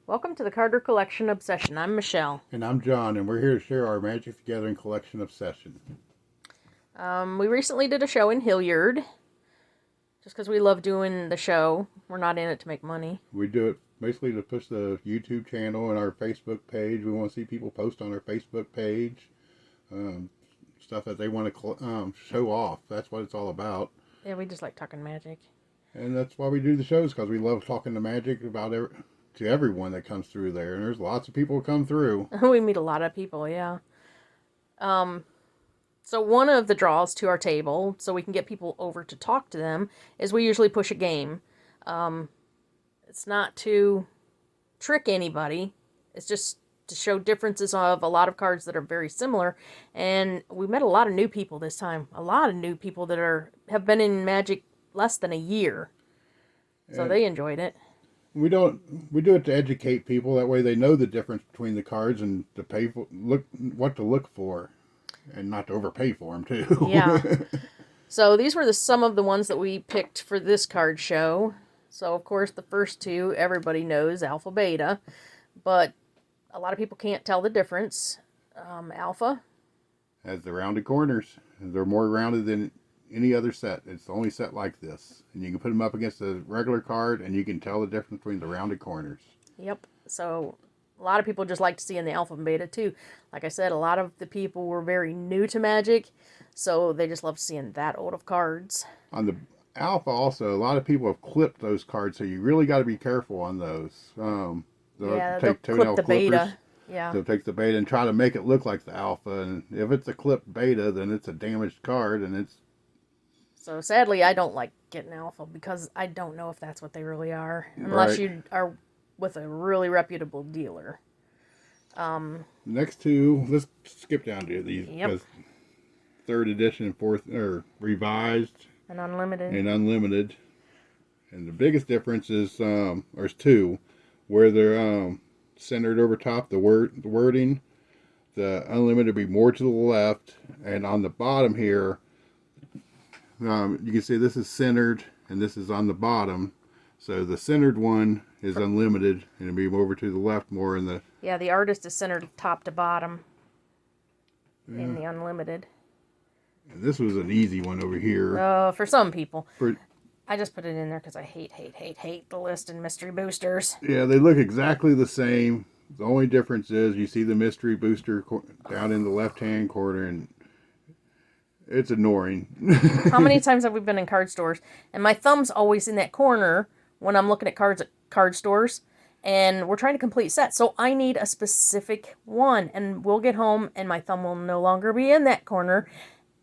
Welcome to the Carter Collection Obsession. I'm Michelle. And I'm John, and we're here to share our Magic the Gathering collection obsession. We recently did a show in Hilliard, just because we love doing the show. We're not in it to make money. We do it basically to push the YouTube channel and our Facebook page. We want to see people post on our Facebook page, stuff that they want to show off. That's what it's all about. Yeah, we just like talking magic. And that's why we do the shows, because we love talking to magic about to everyone that comes through there. And there's lots of people who come through. We meet a lot of people, yeah. So one of the draws to our table, so we can get people over to talk to them, is we usually push a game. It's not to trick anybody. It's just to show differences of a lot of cards that are very similar. And we met a lot of new people this time. A lot of new people that have been in Magic less than a year. So And they enjoyed it. we do it to educate people. That way they know the difference between the cards and to what to look for. And not to overpay for them, too. Yeah. So these were some of the ones that we picked for this card show. So, of course, the first two, everybody knows Alpha Beta. But a lot of people can't tell the difference. Alpha Has the rounded corners. They're more rounded than any other set. It's the only set like this. And you can put them up against a regular card, and you can tell the difference between the rounded corners. Yep. So a lot of people just like to see in the Alpha and Beta, too. Like I said, a lot of the people were very new to Magic, so they just love seeing that old of cards. On the Alpha, also, a lot of people have clipped those cards, so you really got to be careful on those. They'll clip the Beta. Yeah. They'll take the Beta and try to make it look like the Alpha, and if it's a clipped Beta, then it's a damaged card, and it's... So sadly, I don't like getting Alpha, because I don't know if that's what they really are, unless you are with a really reputable dealer. Next two, let's skip down to these. Yep. Because third edition and fourth, or revised And unlimited. and unlimited. And the biggest difference is, there's two, where they're centered over top, the wording. The unlimited will be more to the left, and on the bottom here, you can see this is centered, and this is on the bottom. So the centered one is unlimited, and it'll be over to the left more in the... Yeah, the artist is centered top to bottom in the unlimited. And this was an easy one over here. For some people. I just put it in there because I hate the list and mystery boosters. Yeah, they look exactly the same. The only difference is you see the mystery booster down in the left-hand corner, and it's annoying. How many times have we been in card stores? And my thumb's always in that corner when I'm looking at cards at card stores. And we're trying to complete sets. So I need a specific one. And we'll get home and my thumb will no longer be in that corner.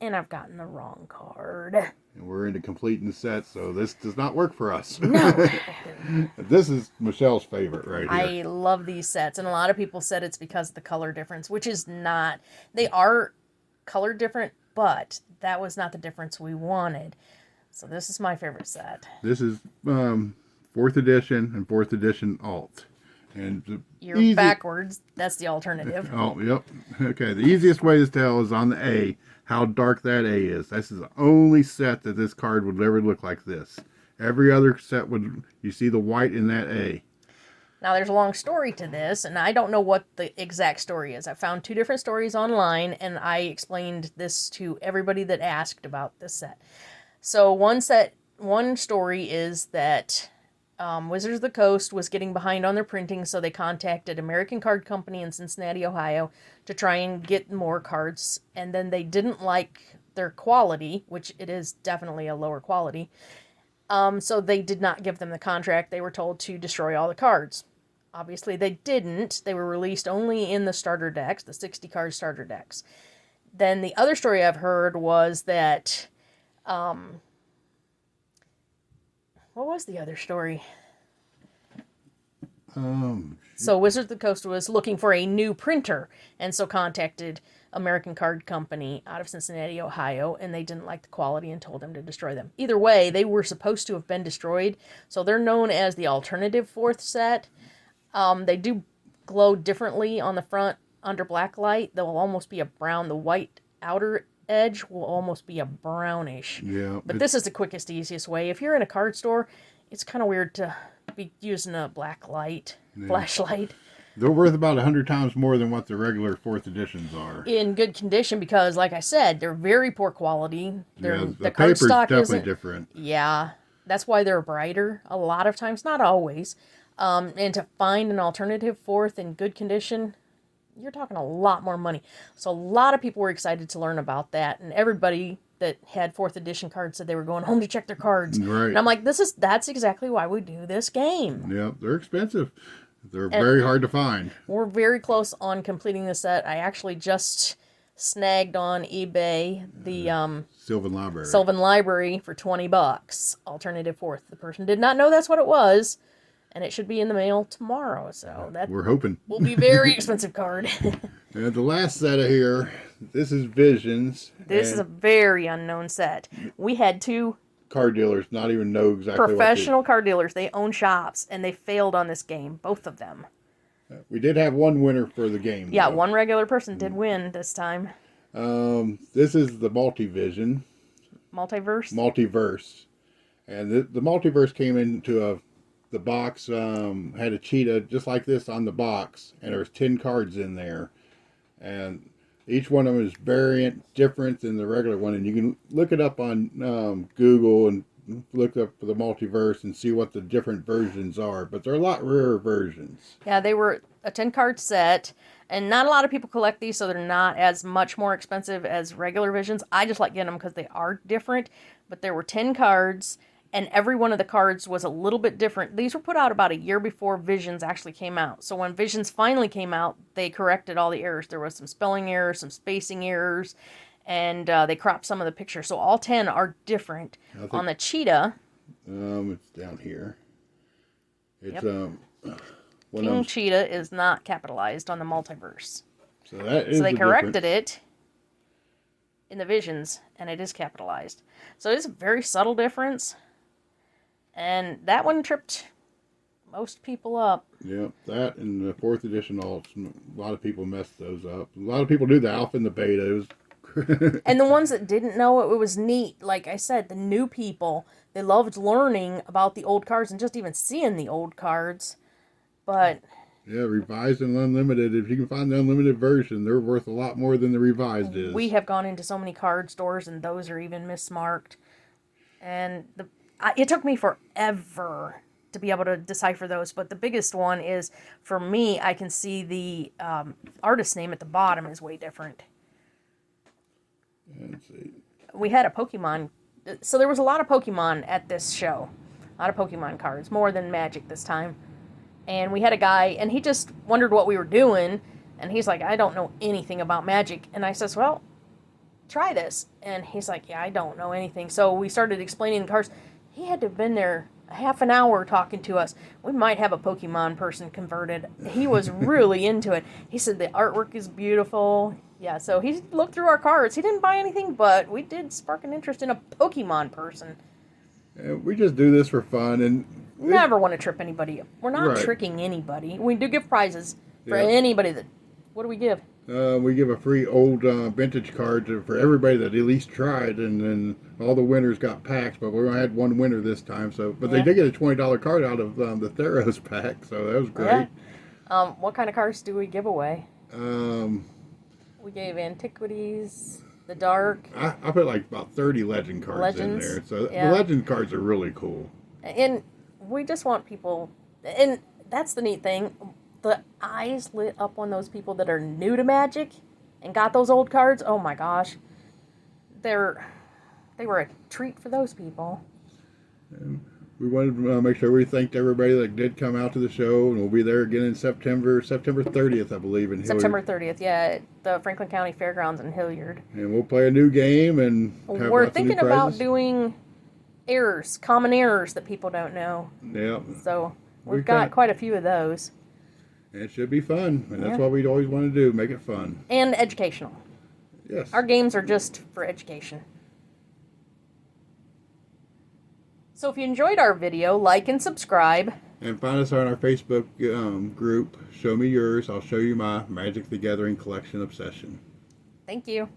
And I've gotten the wrong card. And we're into completing the set, so this does not work for us. No. This is Michelle's favorite right here. I love these sets. And a lot of people said it's because of the color difference, which is not. They are color different, but that was not the difference we wanted. So this is my favorite set. This is 4th edition and 4th edition alt. And you're backwards. That's the alternative. Oh, yep. Okay, the easiest way to tell is on the A, how dark that A is. This is the only set that this card would ever look like this. Every other set you see the white in that A. Now, there's a long story to this, and I don't know what the exact story is. I found 2 different stories online, and I explained this to everybody that asked about this set. So one story is that Wizards of the Coast was getting behind on their printing, so they contacted American Card Company in Cincinnati, Ohio, to try and get more cards, and then they didn't like their quality, which it is definitely a lower quality, so they did not give them the contract. They were told to destroy all the cards. Obviously, they didn't. They were released only in the starter decks, the 60-card starter decks. Then the other story I've heard was that... what was the other story? So Wizards of the Coast was looking for a new printer, and so contacted American Card Company out of Cincinnati, Ohio, and they didn't like the quality and told them to destroy them. Either way, they were supposed to have been destroyed, so they're known as the alternative 4th set. They do glow differently on the front under black light. They'll almost be a brown. The white outer edge will almost be a brownish. Yeah. But this is the quickest, easiest way. If you're in a card store, it's kind of weird to be using a black light. flashlight. They're worth about 100 times more than what the regular 4th editions are. In good condition because, like I said, they're very poor quality. The The paper's cardstock definitely isn't different. Yeah, that's why they're brighter a lot of times, not always. And to find an alternative 4th in good condition, you're talking a lot more money. So a lot of people were excited to learn about that, and everybody that had 4th edition cards said they were going home to check their cards. Right. And I'm like, that's exactly why we do this game. Yeah, they're expensive. They're very hard to find. We're very close on completing the set. I actually just snagged on eBay the Sylvan Library. Sylvan Library for $20. Alternative 4th. The person did not know that's what it was, and it should be in the mail tomorrow. So that We're hoping. will be a very expensive card. And the last set of here, this is Visions. This is a very unknown set. We had 2 card dealers not even know exactly professional card dealers. They own shops, and they failed on this game, both of them. We did have one winner for the game. Yeah, though. one regular person did win this time. This is the Multivision. Multiverse. And the Multiverse came into the box, had a cheetah just like this on the box, and there's 10 cards in there. And each one of them is variant, different than the regular one. And you can look it up on Google and look up for the Multiverse and see what the different versions are. But they're a lot rarer versions. Yeah, they were a 10-card set, and not a lot of people collect these, so they're not as much more expensive as regular Visions. I just like getting them because they are different. But there were 10 cards, and every one of the cards was a little bit different. These were put out about a year before Visions actually came out. So when Visions finally came out, they corrected all the errors. There was some spelling errors, some spacing errors, and they cropped some of the pictures. So all 10 are different. On the cheetah... it's down here. It's, King Cheetah is not capitalized on the Multiverse. So that is So they corrected it in the Visions, and it is capitalized. So it's a very subtle difference. And that one tripped most people up. Yeah, that and the 4th edition alts, a lot of people messed those up. A lot of people do the alpha and the betas. And the ones that didn't know it was neat. Like I said, the new people, they loved learning about the old cards and just even seeing the old cards. But... yeah, revised and unlimited. If you can find the unlimited version, they're worth a lot more than the revised is. We have gone into so many card stores, and those are even mismarked. And it took me forever to be able to decipher those. But the biggest one is, for me, I can see the artist name at the bottom is way different. Let's see. We had a Pokemon. So there was a lot of Pokemon at this show. A lot of Pokemon cards, more than Magic this time. And we had a guy, and he just wondered what we were doing. And he's like, I don't know anything about Magic. And I says, well, try this. And he's like, yeah, I don't know anything. So we started explaining the cards. He had to have been there a half an hour talking to us. We might have a Pokemon person converted. He was really into it. He said the artwork is beautiful. Yeah, so he looked through our cards. He didn't buy anything, but we did spark an interest in a Pokemon person. We just do this for fun, and never want to trip anybody up. We're not right. tricking anybody. We do give prizes for anybody that... What do we give? We give a free old vintage card for everybody that at least tried, and then all the winners got packs, but we only had one winner this time. So, but they did get a $20 card out of the Theros pack, so that was great. Yeah. What kind of cards do we give away? We gave Antiquities, the Dark. I put like about 30 Legend cards Legends, in there, so the Legend cards are really cool. And we just want people, and that's the neat thing. The eyes lit up on those people that are new to Magic and got those old cards. Oh my gosh. They were a treat for those people. And we wanted to make sure we thanked everybody that did come out to the show, and we'll be there again in September 30th, I believe, in Hilliard. September 30th, yeah, at the Franklin County Fairgrounds in Hilliard. And we'll play a new game and have we're lots thinking of new about prizes. doing errors, common errors that people don't know. Yeah. So we've got quite a few of those. And it should be fun, and that's what we'd always want to do, make it fun. And educational. Yes. Our games are just for education. So if you enjoyed our video, like and subscribe. And find us on our Facebook group, Show Me Yours. I'll show you my Magic the Gathering collection obsession. Thank you.